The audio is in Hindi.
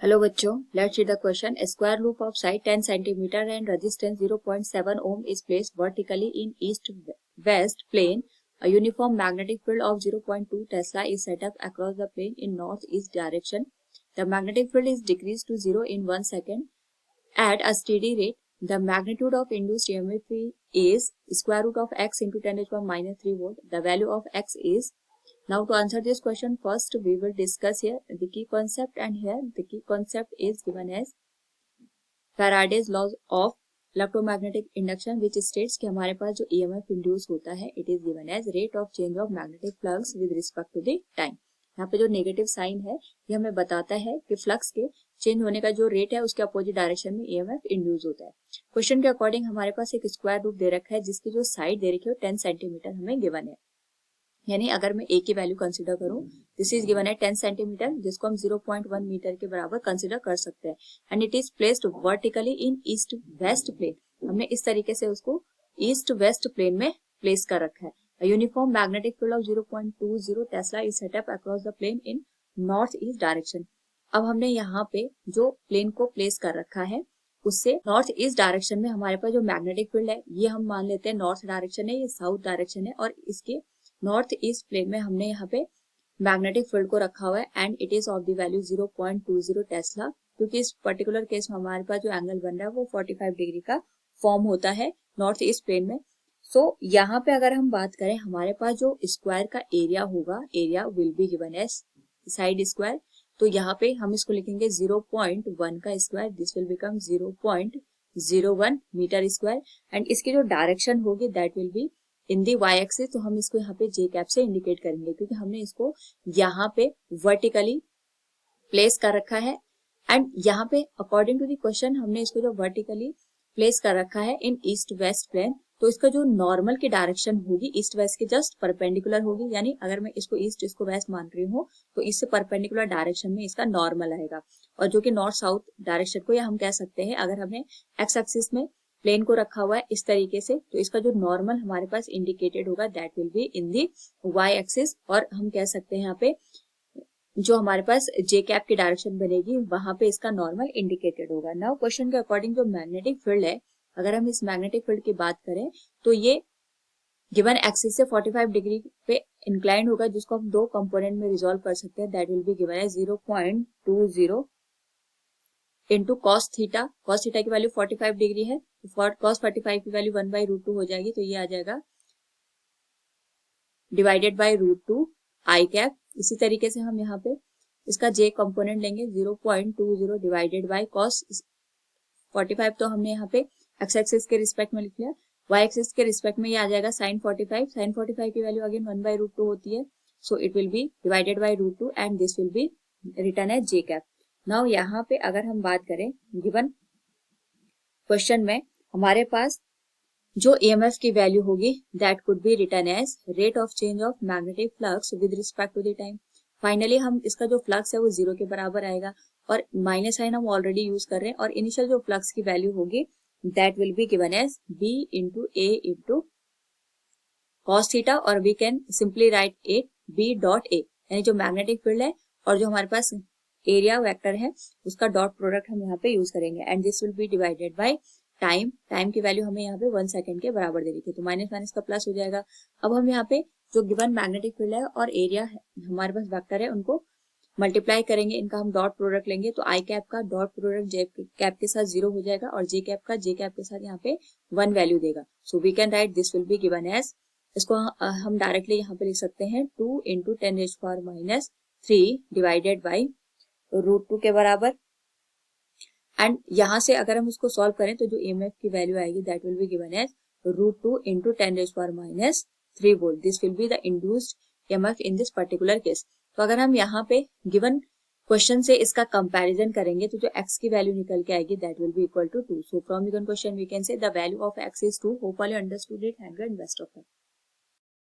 हेलो बच्चों, let's see the question. A square loop of side 10 cm and resistance 0.7 ohm is placed vertically in east-west plane. A uniform magnetic field of 0.2 Tesla is set up across the plane in northeast direction. The magnetic field is decreased to 0 in 1 second at a steady rate. The magnitude of induced EMF is square root of x into 10 to the power minus 3 volt. The value of x is. Now to answer this question, first we will discuss here the key concept, and here the key concept is given as Faraday's law of electromagnetic induction, which states कि हमारे पास जो EMF इंड्यूस होता है it is given as rate of change of magnetic flux with respect to the time. यहाँ पे जो नेगेटिव साइन है ये हमें बताता है कि फ्लक्स के चेंज होने का जो रेट है उसके अपोजिट डायरेक्शन में EMF इंड्यूस होता है. क्वेश्चन के अकॉर्डिंग हमारे पास एक स्क्वायर रूप दे रखा है जिसकी जो साइड दे रखी है 10 सेंटीमीटर हमें गिवन है. यानी अगर मैं ए की वैल्यू कंसीडर करूं, दिस इज गिवन है 10 सेंटीमीटर जिसको हम 0.1 मीटर के बराबर कंसीडर कर सकते हैं. And it is placed vertically in east west plane. हमने इस तरीके से उसको ईस्ट वेस्ट प्लेन में प्लेस कर रखा है. Uniform magnetic field of 0.20 tesla is set up across the plane in north east direction. अब हमने यहाँ पे जो प्लेन को प्लेस कर रखा है उससे नॉर्थ ईस्ट डायरेक्शन में हमारे पास जो मैग्नेटिक फील्ड है ये हम मान लेते हैं नॉर्थ डायरेक्शन है, ये साउथ डायरेक्शन है, और इसके नॉर्थ ईस्ट प्लेन में हमने यहाँ पे मैग्नेटिक फील्ड को रखा हुआ है and it is of the value 0.20 Tesla. क्योंकि इस पर्टिकुलर केस में हमारे पास जो एंगल बन रहा है वो 45 डिग्री का फॉर्म होता है नॉर्थ ईस्ट प्लेन में. सो यहाँ पे अगर हम बात करें हमारे पास जो स्क्वायर का एरिया होगा, area will be given as side square. तो यहाँ पे हम इसको लिखेंगे 0.1 का square, this will become 0.01 metre square. And इसकी जो डायरेक्शन होगी that will be in the Y axis. तो हम इसको यहाँ पे जे कैप से इंडिकेट करेंगे क्योंकि हमने इसको यहाँ पे वर्टिकली प्लेस कर रखा है. एंड यहाँ पे अकॉर्डिंग टू द क्वेश्चन हमने इसको जो वर्टिकली प्लेस कर रखा है इन ईस्ट वेस्ट प्लेन, तो इसका जो नॉर्मल की डायरेक्शन होगी ईस्ट वेस्ट के जस्ट परपेंडिकुलर होगी. यानी अगर मैं इसको ईस्ट इसको वेस्ट मान रही हूँ तो इससे परपेंडिकुलर डायरेक्शन में इसका नॉर्मल आएगा. और जो कि नॉर्थ साउथ डायरेक्शन को या हम कह सकते हैं अगर हमने एक्स एक्सिस में प्लेन को रखा हुआ है इस तरीके से तो इसका जो नॉर्मल हमारे पास इंडिकेटेड होगा that will be in the Y axis. और हम कह सकते हैं यहाँ पे जो हमारे पास जे कैप की डायरेक्शन बनेगी वहां पे इसका नॉर्मल इंडिकेटेड होगा. नाउ क्वेश्चन के अकॉर्डिंग जो मैग्नेटिक फील्ड है, अगर हम इस मैग्नेटिक फील्ड की बात करें तो ये गिवन एक्सिस से 45 डिग्री पे इंक्लाइंड होगा जिसको हम दो कंपोनेंट में रिजोल्व कर सकते हैं. That will be given as 0.20 into cos theta. Cos theta की वैल्यू 45 डिग्री है, कॉस 45 की वैल्यू 1/√2 हो जाएगी. तो ये आ जाएगा डिवाइडेड बाय √2 आई कैप. इसी तरीके से हम यहाँ पे इसका जे कंपोनेंट लेंगे 0.20 डिवाइडेड बाय कॉस 45. तो हमने यहाँ पे एक्स एक्सिस के रिस्पेक्ट में लिख लिया. वाई एक्सिस के रिस्पेक्ट में ये आ जाएगा साइन 45. साइन 45 की वैल्यू अगेन 1/√2 होती है. So it will be divided by √2 and this will be written as J cap. Now यहाँ पे अगर हम बात करें गिवन क्वेश्चन में हमारे पास जो EMF की वैल्यू होगी that could be written as rate of change of magnetic flux with respect to the time. Finally हम इसका जो फ्लक्स है वो 0 के बराबर आएगा और माइनस साइन हम ऑलरेडी यूज कर रहे हैं. और इनिशियल जो फ्लक्स की वैल्यू होगी that will be given as B into A into cos theta. और we can simply write it B dot A. यानी जो मैग्नेटिक फील्ड है और जो हमारे पास एरिया वेक्टर है उसका डॉट प्रोडक्ट हम यहाँ पे यूज करेंगे. And this will be divided by time. Time की वैल्यू हमें यहाँ पे 1 सेकंड के बराबर दे रखी है तो माइनस माइनस का प्लस हो जाएगा. अब हम यहाँ पे जो गिवन मैग्नेटिक फील्ड है और एरिया है हमारे पास वेक्टर है उनको मल्टीप्लाई करेंगे, इनका हम डॉट प्रोडक्ट लेंगे. तो आई कैप का डॉट प्रोडक्ट जे कैप के साथ 0 हो जाएगा और जे कैप के साथ यहाँ पे 1 वैल्यू देगा. So we can write this will be given as, इसको हम डायरेक्टली यहाँ पे लिख सकते हैं 2 इंटू 10⁻³ डिवाइडेड बाई √2 के बराबर. एंड यहाँ से अगर हम उसको सॉल्व करें तो जो EMF की वैल्यू आएगी that will be given as √2 into 10⁻³ volt. This will be the induced EMF in this particular case. तो अगर हम यहाँ पे गिवन क्वेश्चन से इसका कंपैरिजन करेंगे तो जो x की वैल्यू निकल के आएगी that will be equal to 2. So from given question we can say the value of x is 2. Hope all you understood it. Thank you and best of luck.